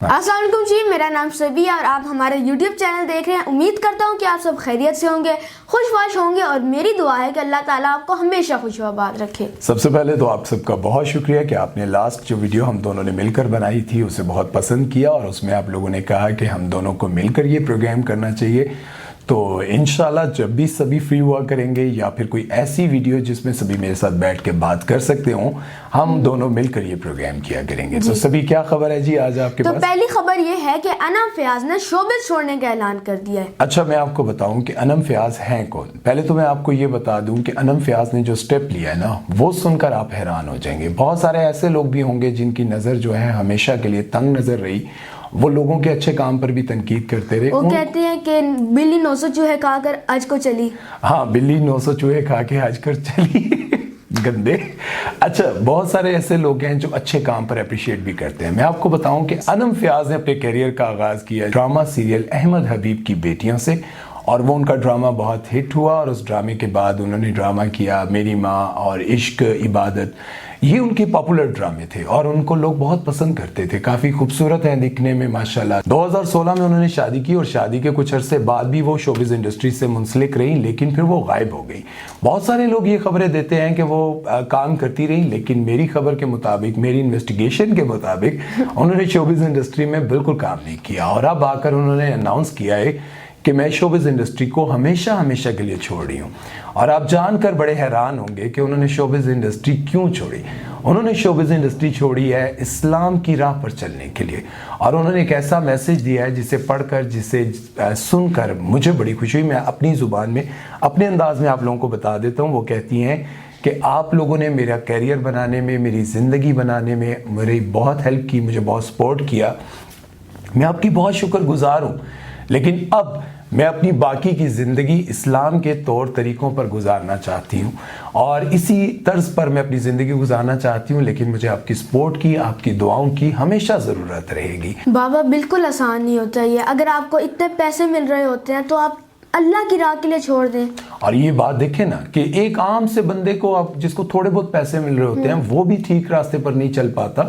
अस्सलाम वालेकुम जी, मेरा नाम सभी और आप हमारे YouTube चैनल देख रहे हैं। उम्मीद करता हूँ कि आप सब खैरियत से होंगे, खुशबाश होंगे और मेरी दुआ है कि अल्लाह ताला आपको हमेशा खुशबाद रखे। सबसे पहले तो आप सबका बहुत शुक्रिया कि आपने लास्ट जो वीडियो हम दोनों ने मिलकर बनाई थी उसे बहुत पसंद किया और उसमें आप लोगों ने कहा कि हम दोनों को मिलकर ये प्रोग्राम करना चाहिए। तो इंशाल्लाह जब भी सभी फ्री हुआ करेंगे या फिर कोई ऐसी वीडियो जिसमें सभी मेरे साथ बैठ के बात कर सकते हो, हम दोनों मिलकर ये प्रोग्राम किया करेंगे। तो सभी क्या खबर है जी आज आपके पास? पहली खबर ये है कि अनम फयाज ने शोबिस छोड़ने का ऐलान कर दिया है। अच्छा, मैं आपको बताऊं कि अनम फयाज हैं कौन। पहले तो मैं आपको ये बता दूं कि अनम फयाज ने जो स्टेप लिया है ना, वो सुनकर आप हैरान हो जाएंगे। बहुत सारे ऐसे लोग भी होंगे जिनकी नजर जो है हमेशा के लिए तंग नजर रही, वो लोगों के अच्छे काम पर भी तनकीद करते रहे। वो कहते हैं कि बिल्ली 900 चूहे खाकर आज को चली। हाँ, बिल्ली 900 चूहे खा के आज कर चली। गंदे। अच्छा, बहुत सारे ऐसे लोग हैं जो अच्छे काम पर अप्रिशिएट भी करते हैं। मैं आपको बताऊं कि अनम फयाज ने अपने करियर का आगाज किया ड्रामा सीरियल अहमद हबीब की बेटियों से, और वो उनका ड्रामा बहुत हिट हुआ और उस ड्रामे के बाद उन्होंने ड्रामा किया मेरी माँ और इश्क इबादत। ये उनके पॉपुलर ड्रामे थे और उनको लोग बहुत पसंद करते थे। काफ़ी खूबसूरत हैं दिखने में माशाल्लाह। 2016 में उन्होंने शादी की और शादी के कुछ अरसे बाद भी वो शोबिज़ इंडस्ट्री से मुंसलिक रही, लेकिन फिर वो गायब हो गई। बहुत सारे लोग ये खबरें देते हैं कि वो काम करती रही, लेकिन मेरी खबर के मुताबिक, मेरी इन्वेस्टिगेशन के मुताबिक उन्होंने शोबिज़ इंडस्ट्री में बिल्कुल काम नहीं किया। और अब आकर उन्होंने अनाउंस किया है कि मैं शोबिज़ इंडस्ट्री को हमेशा हमेशा के लिए छोड़ रही हूँ। और आप जानकर बड़े हैरान होंगे कि उन्होंने शोबिज़ इंडस्ट्री क्यों छोड़ी। उन्होंने शोबिज़ इंडस्ट्री छोड़ी है इस्लाम की राह पर चलने के लिए, और उन्होंने एक ऐसा मैसेज दिया है जिसे पढ़कर, जिसे सुनकर मुझे बड़ी खुशी हुई। मैं अपनी ज़ुबान में, अपने अंदाज में आप लोगों को बता देता हूँ। वो कहती हैं कि आप लोगों ने मेरा कैरियर बनाने में, मेरी ज़िंदगी बनाने में मेरी बहुत हेल्प की, मुझे बहुत सपोर्ट किया। मैं आपकी बहुत शुक्रगुजार हूँ, लेकिन अब मैं अपनी बाकी की ज़िंदगी इस्लाम के तौर तरीक़ों पर गुजारना चाहती हूँ और इसी तर्ज पर मैं अपनी ज़िंदगी गुजारना चाहती हूँ। लेकिन मुझे आपकी सपोर्ट की, आपकी दुआओं की हमेशा ज़रूरत रहेगी। बाबा, बिल्कुल आसान नहीं होता ये। अगर आपको इतने पैसे मिल रहे होते हैं तो आप अल्लाह की राह के लिए छोड़ दें। और ये बात देखें ना कि एक आम से बंदे को, आप जिसको थोड़े बहुत पैसे मिल रहे होते हैं, वो भी ठीक रास्ते पर नहीं चल पाता,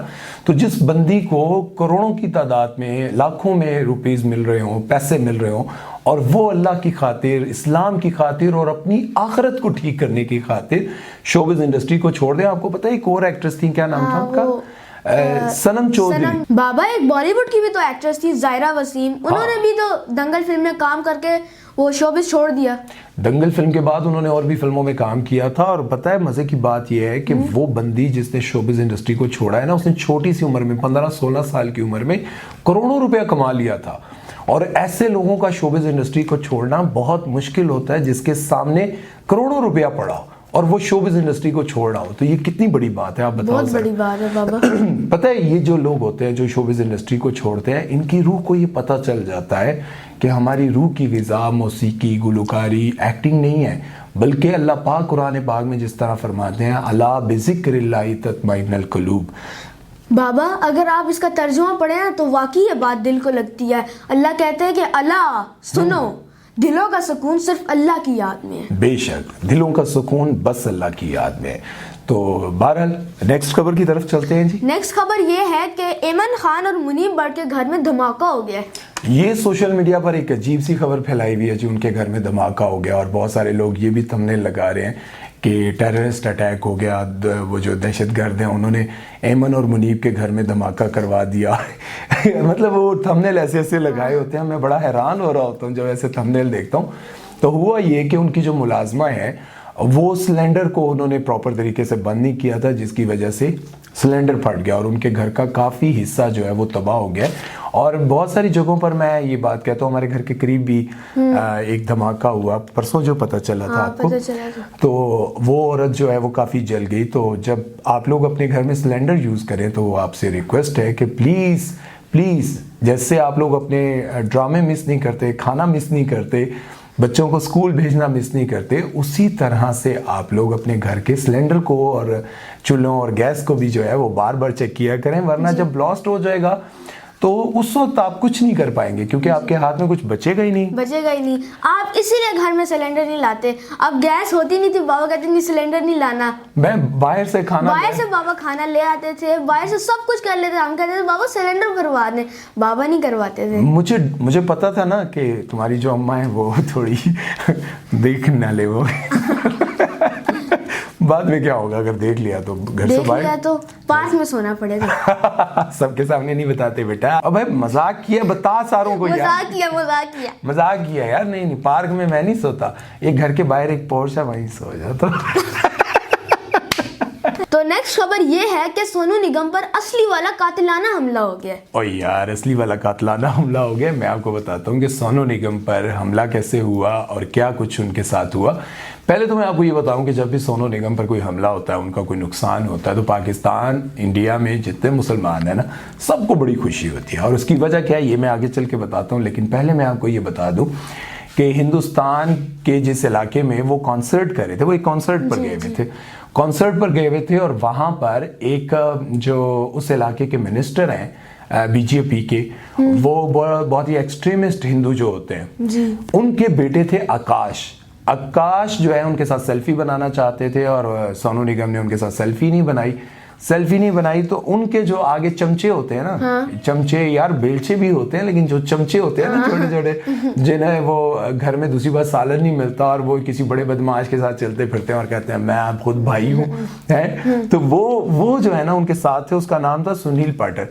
तो जिस बंदी को करोड़ों की तादाद में, लाखों में रुपीस मिल रहे हों, पैसे मिल रहे हों, और वो अल्लाह की खातिर, इस्लाम की खातिर और अपनी आखिरत को ठीक करने की खातिर शोबिज़ इंडस्ट्री को छोड़ दें। आपको पता है एक और एक्ट्रेस थी, क्या नाम था उनका? सनम चौधरी। बाबा, एक बॉलीवुड की भी तो एक्ट्रेस थी, जायरा वसीम। उन्होंने भी तो दंगल फिल्म में काम करके वो शोबिज़ छोड़ दिया। दंगल फिल्म के बाद उन्होंने और भी फिल्मों में काम किया था। और पता है मजे की बात यह है कि वो बंदी जिसने शोबिज़ इंडस्ट्री को छोड़ा है ना, उसने छोटी सी उम्र में, 15-16 साल की उम्र में करोड़ों रुपया कमा लिया था। और ऐसे लोगों का शोबिज़ इंडस्ट्री को छोड़ना बहुत मुश्किल होता है, जिसके सामने करोड़ों रुपया पड़ा और वो शोबिज़ इंडस्ट्री को छोड़ रहा हो। तो ये कितनी बड़ी बात है, आप बताओ। बहुत बड़ी बात है बाबा। पता है ये जो लोग होते हैं जो शोबिज़ इंडस्ट्री को छोड़ते हैं, इनकी रूह को ये पता चल जाता है कि हमारी रूह की ग़िज़ा मौसीकी, गुलकारी, एक्टिंग नहीं है, बल्कि अल्लाह पाक कुरान पाक में जिस तरह फरमाते हैं, अला बिज़िक्रिल्लाहि तत्मइन्नुल क़ुलूब। बाबा, अगर आप इसका तर्जुमा पढ़े ना तो वाकई ये बात दिल को लगती है। अल्लाह कहते हैं कि अल्लाह सुनो, दिलों का सुकून सिर्फ अल्लाह की याद में है। बेशक, दिलों का सुकून बस अल्लाह की याद में है। तो बहरहाल नेक्स्ट खबर की तरफ चलते हैं जी। नेक्स्ट खबर ये है कि ऐमन खान और मुनीब भट्ट के घर में धमाका हो गया। ये सोशल मीडिया पर एक अजीब सी खबर फैलाई हुई है जी, उनके घर में धमाका हो गया। और बहुत सारे लोग ये भी थंबनेल लगा रहे हैं कि टेररिस्ट अटैक हो गया, वो जो दहशतगर्द हैं उन्होंने ऐमन और मुनीब के घर में धमाका करवा दिया। मतलब वो थंबनेल ऐसे ऐसे लगाए होते हैं, मैं बड़ा हैरान हो रहा होता हूँ जब ऐसे थंबनेल देखता हूँ। तो हुआ ये कि उनकी जो मुलाजमा है वो सिलेंडर को उन्होंने प्रॉपर तरीके से बंद नहीं किया था, जिसकी वजह से सिलेंडर फट गया और उनके घर का काफ़ी हिस्सा जो है वो तबाह हो गया। और बहुत सारी जगहों पर मैं ये बात कहता हूँ, हमारे घर के करीब भी एक धमाका हुआ परसों, जो पता चला था आपको। पता चला था। तो वो औरत जो है वो काफ़ी जल गई। तो जब आप लोग अपने घर में सिलेंडर यूज़ करें तो आपसे रिक्वेस्ट है कि प्लीज़ प्लीज़, जैसे आप लोग अपने ड्रामे मिस नहीं करते, खाना मिस नहीं करते, बच्चों को स्कूल भेजना मिस नहीं करते, उसी तरह से आप लोग अपने घर के सिलेंडर को और चूल्हों और गैस को भी जो है वो बार बार चेक किया करें, वरना जब ब्लास्ट हो जाएगा तो उस वक्त आप कुछ नहीं कर पाएंगे क्योंकि आपके हाथ में कुछ बचेगा ही नहीं। बचेगा ही नहीं। आप इसीलिए घर में सिलेंडर नहीं लाते। अब गैस होती नहीं थी, बाबा कहते नहीं सिलेंडर नहीं लाना, मैं बाहर से बाबा खाना ले आते थे, बाहर से सब कुछ कर लेते। हम कहते थे बाबा सिलेंडर भरवा दे, बाबा नहीं करवाते थे। मुझे पता था ना कि तुम्हारी जो अम्मा है वो थोड़ी देख ना ले वो बाद में क्या होगा अगर देख लिया तो घर से बाहर, लिया तो पास में सोना पड़ेगा। सबके सामने नहीं बताते बेटा। अब भाई मजाक किया, बता सारों को यार। मजाक किया यार। नहीं, पार्क में मैं नहीं सोता, एक घर के बाहर एक पोर्च है वहीं सो जाता। तो नेक्स्ट खबर ये है कि सोनू निगम पर असली वाला कातिलाना हमला हो गया। ओ यार, असली वाला कातिलाना हमला हो गया। मैं आपको बताता हूँ कि सोनू निगम पर हमला कैसे हुआ और क्या कुछ उनके साथ हुआ। पहले तो मैं आपको ये बताऊं कि जब भी सोनू निगम पर कोई हमला होता है, उनका कोई नुकसान होता है, तो पाकिस्तान, इंडिया में जितने मुसलमान हैं ना, सबको बड़ी खुशी होती है। और उसकी वजह क्या है ये मैं आगे चल के बताता हूँ, लेकिन पहले मैं आपको ये बता दूं कि हिंदुस्तान के जिस इलाके में वो कॉन्सर्ट कर रहे थे, वो एक कॉन्सर्ट पर गए हुए थे, कॉन्सर्ट पर गए हुए थे। और वहाँ पर एक जो उस इलाके के मिनिस्टर हैं बीजेपी के, वो बहुत ही एक्सट्रीमिस्ट हिंदू जो होते हैं जी, उनके बेटे थे आकाश जो है उनके साथ सेल्फी बनाना चाहते थे और सोनू निगम ने उनके साथ सेल्फी नहीं बनाई। तो उनके जो आगे चमचे होते हैं ना, हाँ। चमचे यार, बेलचे भी होते हैं, लेकिन जो चमचे होते हैं ना, छोटे छोटे, जिन्हें वो घर में दूसरी बार सालन नहीं मिलता और वो किसी बड़े बदमाश के साथ चलते फिरते हैं और कहते हैं मैं आप खुद भाई हूँ, है। तो वो जो है ना उनके साथ थे, उसका नाम था सुनील पाटर।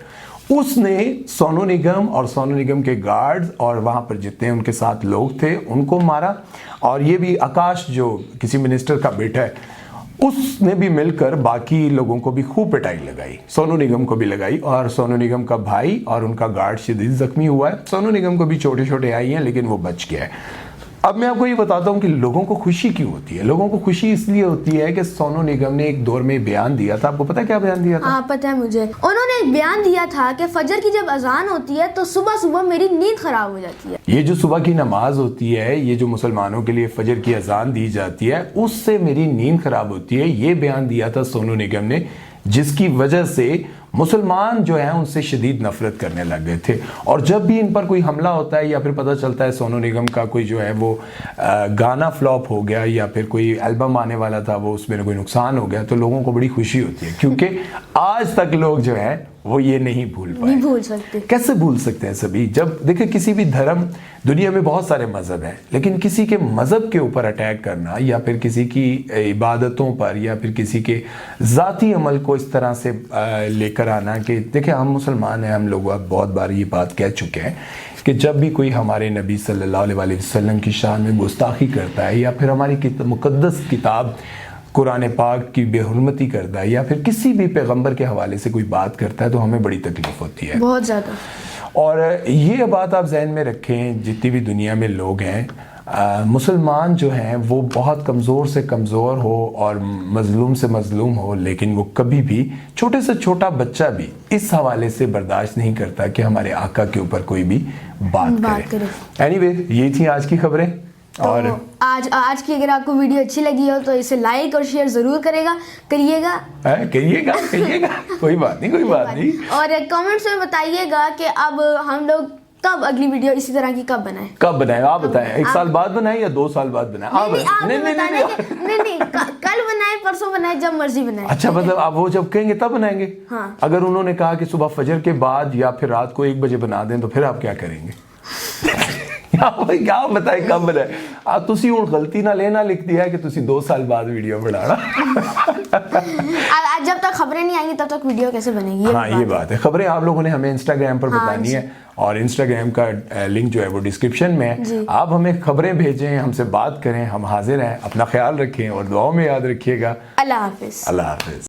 उसने सोनू निगम और सोनू निगम के गार्ड्स और वहां पर जितने उनके साथ लोग थे उनको मारा। और ये भी आकाश जो किसी मिनिस्टर का बेटा है, उसने भी मिलकर बाकी लोगों को भी खूब पिटाई लगाई, सोनू निगम को भी लगाई। और सोनू निगम का भाई और उनका गार्ड शदीद जख्मी हुआ है। सोनू निगम को भी छोटे छोटे आई हैं, लेकिन वो बच गया है। अब मैं आपको ये बताता हूँ कि लोगों को खुशी क्यों होती है। लोगों को खुशी इसलिए होती है कि सोनू निगम ने एक दौर में बयान दिया था। आपको पता है क्या बयान दिया था? हाँ पता है मुझे। उन्होंने एक बयान दिया था कि फजर की जब अजान होती है तो सुबह सुबह मेरी नींद खराब हो जाती है। ये जो सुबह की नमाज होती है, ये जो मुसलमानों के लिए फजर की अजान दी जाती है, उससे मेरी नींद खराब होती है। ये बयान दिया था सोनू निगम ने, जिसकी वजह से मुसलमान जो हैं उनसे शदीद नफरत करने लग गए थे। और जब भी इन पर कोई हमला होता है या फिर पता चलता है सोनू निगम का कोई जो है वो गाना फ्लॉप हो गया या फिर कोई एल्बम आने वाला था वो उसमें कोई नुकसान हो गया, तो लोगों को बड़ी खुशी होती है। क्योंकि आज तक लोग जो हैं वो ये नहीं भूल पाए। नहीं भूल सकते। कैसे भूल सकते हैं सभी? जब देखिए किसी भी धर्म, दुनिया में बहुत सारे मजहब हैं, लेकिन किसी के मजहब के ऊपर अटैक करना या फिर किसी की इबादतों पर या फिर किसी के जाती अमल को इस तरह से लेकर आना कि देखिए हम मुसलमान हैं, हम लोग अब बहुत बार ये बात कह चुके हैं कि जब भी कोई हमारे नबी सल्लल्लाहु अलैहि वसल्लम की शान में गुस्ताखी करता है या फिर हमारी मुकद्दस किताब कुरान पाक की बेहुरमती करता है या फिर किसी भी पैगंबर के हवाले से कोई बात करता है, तो हमें बड़ी तकलीफ होती है, बहुत ज़्यादा। और ये बात आप जहन में रखें, जितनी भी दुनिया में लोग हैं, मुसलमान जो हैं वो बहुत कमज़ोर से कमज़ोर हो और मजलूम से मजलूम हो, लेकिन वो कभी भी छोटे से छोटा बच्चा भी इस हवाले से बर्दाश्त नहीं करता कि हमारे आका के ऊपर कोई भी बात करे। एनीवे, ये थी आज की खबरें। तो और आज की अगर आपको वीडियो अच्छी लगी हो तो इसे लाइक और शेयर जरूर करिएगा। कोई बात नहीं। और कमेंट्स में बताइएगा कि अब हम लोग कब अगली वीडियो इसी तरह की कब बनाएं। आप बताएं, 1 साल बाद बनाएं या 2 साल बाद बनाएं? नहीं, कल बनाएं, परसों बनाएं, जब मर्जी बनाएं। अच्छा, मतलब आप वो जब कहेंगे तब बनाएंगे? हाँ। अगर उन्होंने कहा कि सुबह फजर के बाद या फिर रात को 1 बजे बना दें, तो फिर आप क्या करेंगे? क्या बताए कब बनाए? आप तुसी हुण गलती ना लेना लिख दिया है कि तुसी 2 साल बाद वीडियो बनाना। जब तक खबरें नहीं आएंगी तब तक वीडियो कैसे बनेगी? हाँ, ये बात है। खबरें आप लोगों ने हमें इंस्टाग्राम पर बतानी है और इंस्टाग्राम का लिंक जो है वो डिस्क्रिप्शन में है। आप हमें खबरें भेजें, हमसे बात करें, हम हाजिर हैं। अपना ख्याल रखें और दुआओं में याद रखिएगा। अल्लाह हाफिज।